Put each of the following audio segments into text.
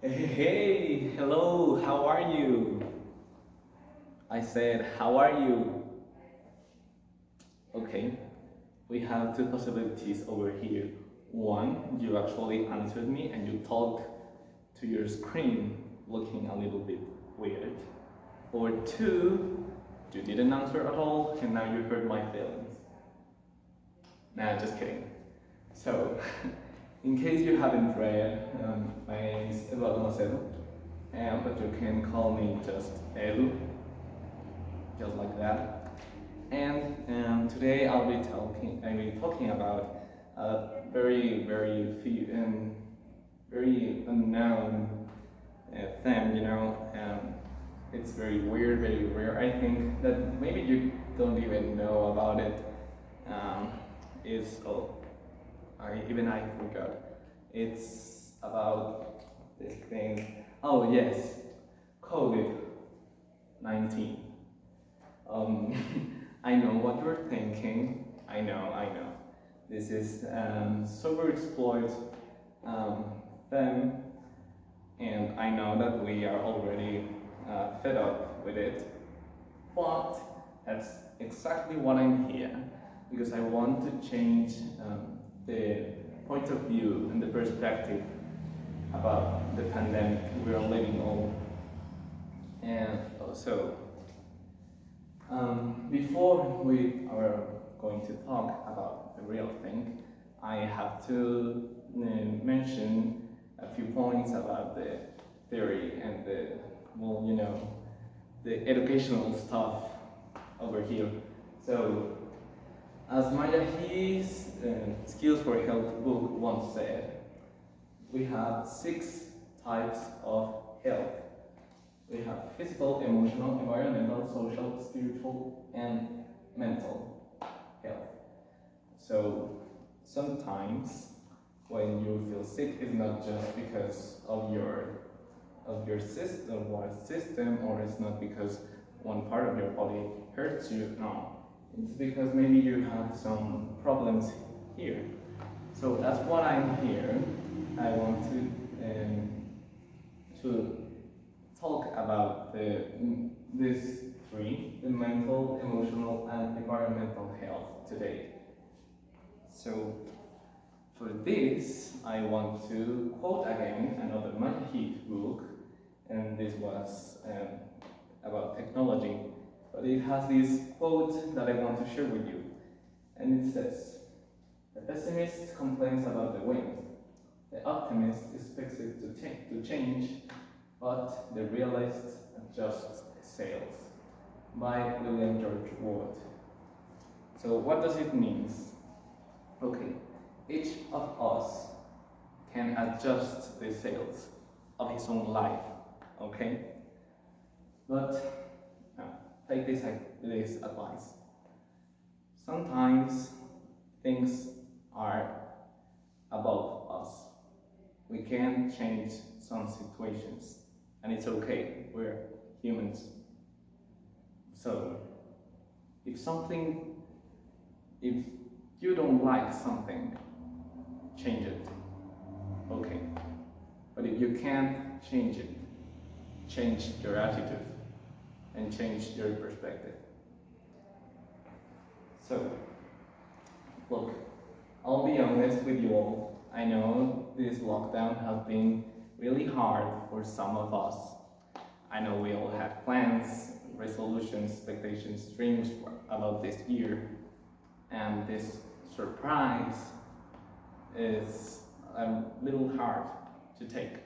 Hey, hello, how are you? I said, how are you? Okay, we have two possibilities over here. One, you actually answered me and you talked to your screen looking a little bit weird. Or two, you didn't answer at all and now you hurt my feelings. Nah, just kidding. So, in case you haven't read, my name is Eduardo Macedo, but you can call me just Edu, just like that. And today I'll be talking about a very unknown thing. It's very weird, very rare. I think that maybe you don't even know about it. Um, is oh, I forgot. It's about this thing. Oh yes, COVID-19. Um, I know what you're thinking. I know. This is super exploit um, them, and I know that we are already fed up with it. But that's exactly what I'm here, because I want to change the point of view and the perspective about the pandemic we are living on. And also, before we are going to talk about the real thing, I have to mention a few points about the theory and the educational stuff over here. So, as Maya He's Skills for Health book once said, we have 6 types of health. We have physical, emotional, environmental, social, spiritual, and mental health. So sometimes when you feel sick, it's not just because of your system, or it's not because one part of your body hurts you. No, it's because maybe you have some problems here. So that's what I'm here. I want to talk about these three: the mental, emotional, and environmental health today. So for this, I want to quote again another Majid book, and this was about technology, but it has this quote that I want to share with you, and it says, "The pessimist complains about the wind, the optimist expects it to change, but the realist adjusts sails," by William George Ward. So what does it mean? Okay, each of us can adjust the sails of his own life, okay? But take this advice. Sometimes things are above us. We can change some situations, and it's okay. We're humans. So if something, if you don't like something, change it. Okay. But if you can't change it, change your attitude and change your perspective. So, look, I'll be honest with you all. I know this lockdown has been really hard for some of us. I know we all had plans, resolutions, expectations, dreams about this year, and this surprise is a little hard to take.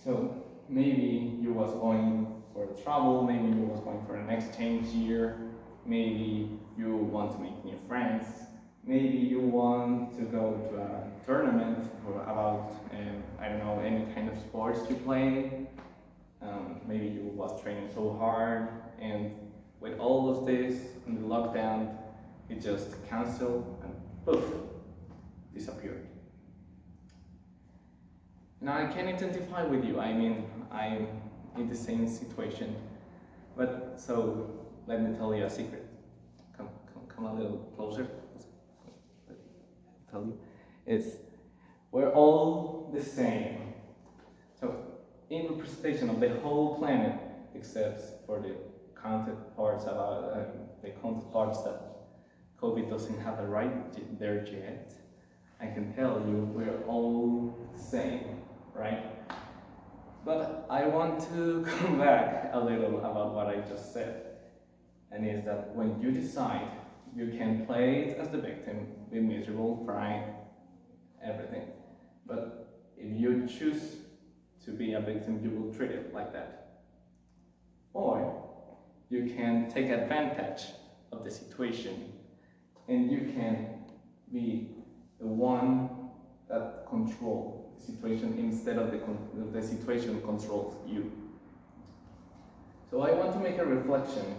So maybe you was going for a travel, maybe you was going for an exchange year, maybe you want to make new friends, maybe you want to go to a tournament for about I don't know, any kind of sports you play. Maybe you was training so hard, and with all of this and the lockdown, it just canceled and poof, disappeared. Now I can identify with you. I mean, I'm in the same situation. But so let me tell you a secret. Come a little closer. Let me tell you, it's we're all the same. in representation of the whole planet, except for the counted parts about the counted parts that COVID doesn't have a right there yet. I can tell you we're all the same, right? But I want to come back a little about what I just said, and is that when you decide, you can play it as the victim, be miserable, cry, everything. But if you choose to be a victim, you will treat it like that. Or you can take advantage of the situation and you can be the one that controls the situation instead of the situation controls you. So I want to make a reflection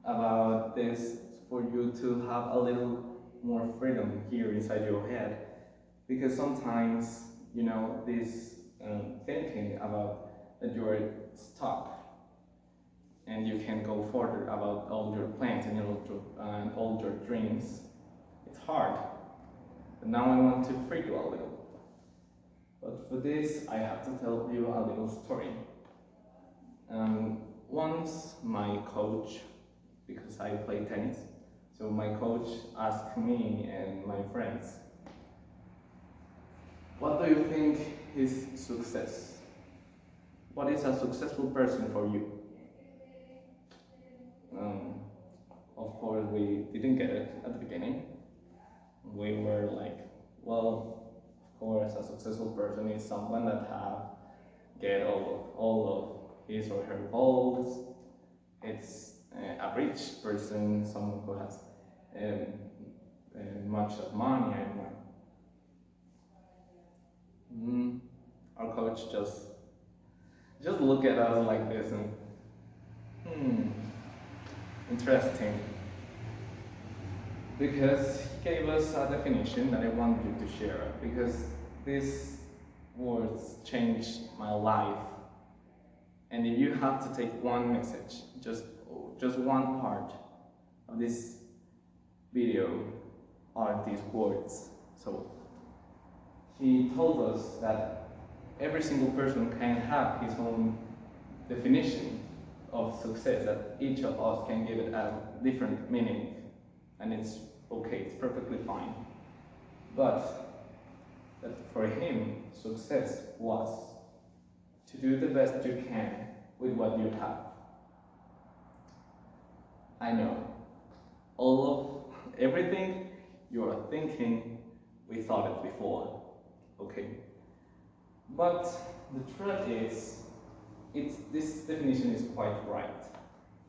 about this for you to have a little more freedom here inside your head, because sometimes, you know, this thinking about that you are stuck and you can go further about all your plans and all your dreams, it's hard. But now I want to free you a little. But for this, I have to tell you a little story. Once my coach, because I play tennis, so my coach asked me and my friends, what do you think is success? What is a successful person for you? Of course, we didn't get it at the beginning. We were like, well, of course, a successful person is someone that get all of his or her goals. It's a rich person, someone who has much of money. I don't know. Our coach just look at us like this and interesting, because he gave us a definition that I want you to share, because these words changed my life. And if you have to take one message, just one part of this video are these words. So he told us that every single person can have his own definition of success, that each of us can give it a different meaning, and it's okay, it's perfectly fine. But that for him, success was to do the best you can with what you have. I know, everything you are thinking, we thought it before, okay? But the truth is, this definition is quite right,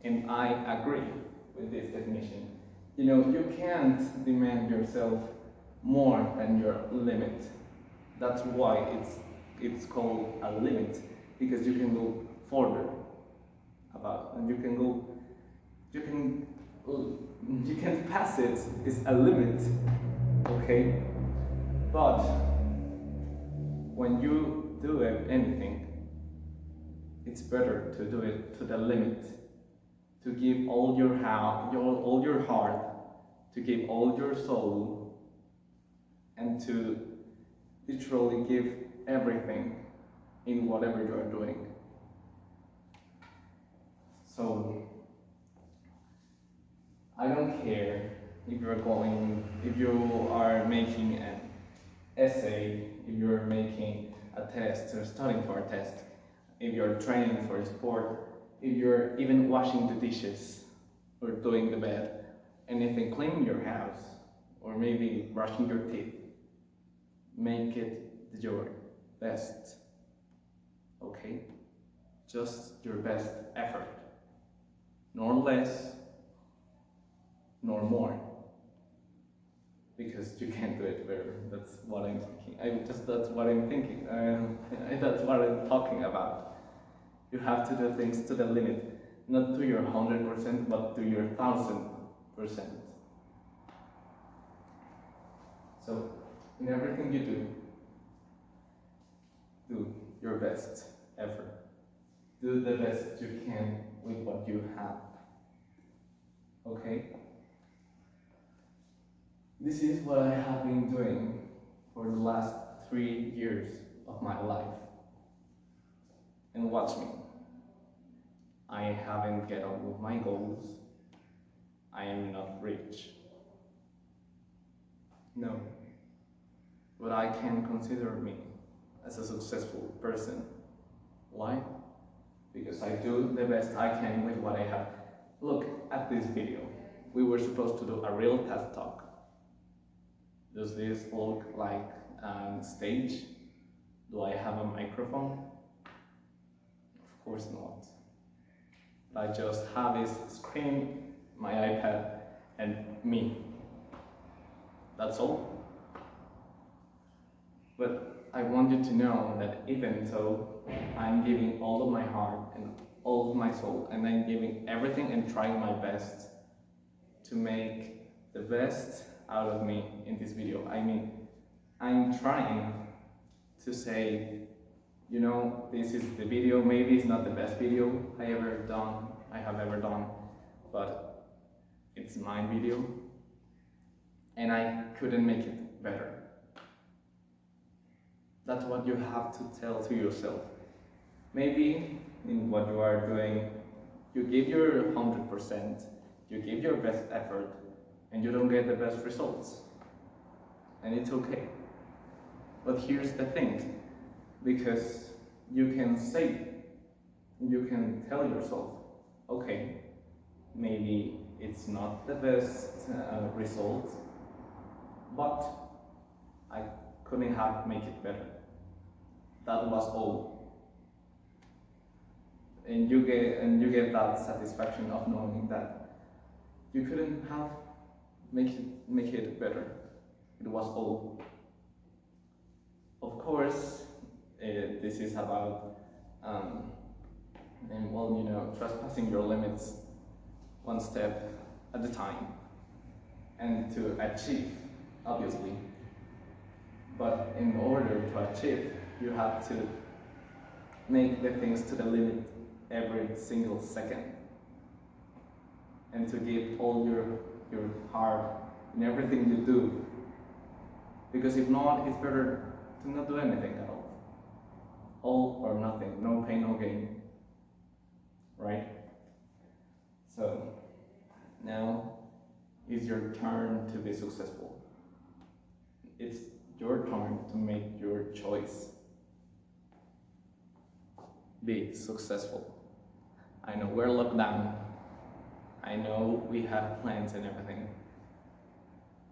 and I agree with this definition. You know, you can't demand yourself more than your limit. That's why it's called a limit, because you can go further and you can pass it. It's a limit, okay? But when you do anything, it's better to do it to the limit, to give all your heart, to give all your soul, and to literally give everything in whatever you are doing. So I don't care if you are making an essay, if you're making a test or studying for a test, if you're training for a sport, if you're even washing the dishes or doing the bed, anything, cleaning your house, or maybe brushing your teeth, make it your best, okay? Just your best effort, nor less, nor more, because you can't do it better. That's what I'm thinking. That's what I'm thinking. That's what I'm talking about. You have to do things to the limit, not to your 100%, but to your 1000%. So, in everything you do your best effort. Do the best you can with what you have. Okay? This is what I have been doing for the last 3 years of my life. and watch me. I haven't get on with my goals. I am not rich. No, but I can consider me as a successful person. Why? Because I do the best I can with what I have. Look at this video. We were supposed to do a real TED Talk. Does this look like a stage? Do I have a microphone? Of course not. I just have this screen, my iPad, and me. That's all. But I want you to know that even though I'm giving all of my heart and all of my soul, and I'm giving everything and trying my best to make the best out of me in this video. I mean, I'm trying to say, you know, this is the video. Maybe it's not the best video I have ever done, but it's my video, and I couldn't make it better. That's what you have to tell to yourself. Maybe in what you are doing, you give your 100%, you give your best effort, and you don't get the best results. And it's okay. But here's the thing, because you can say, you can tell yourself, okay, maybe it's not the best result, but I couldn't have made it better. That was all. And you get that satisfaction of knowing that you couldn't have make it better. It was all. Of course, this is about and well, you know, trespassing your limits one step at a time, and to achieve, obviously. But in order to achieve, you have to make the things to the limit every single second, and to give all your heart in everything you do. Because if not, it's better to not do anything at all. All or nothing, no pain, no gain. Right? So now is your turn to be successful. It's your turn to make your choice. Be successful. I know we're locked down. I know we have plans and everything.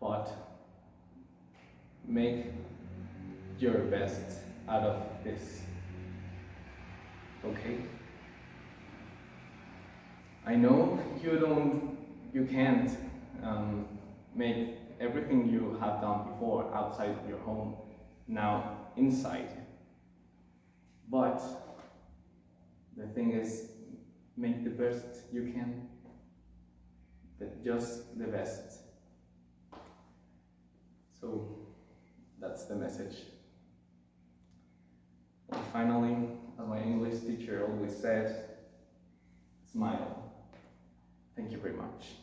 But make your best out of this. Okay? I know you can't make everything you have done before outside of your home now inside. But the thing is, make the best you can. Just the best. So that's the message. And finally, as my English teacher always said, smile. Thank you very much.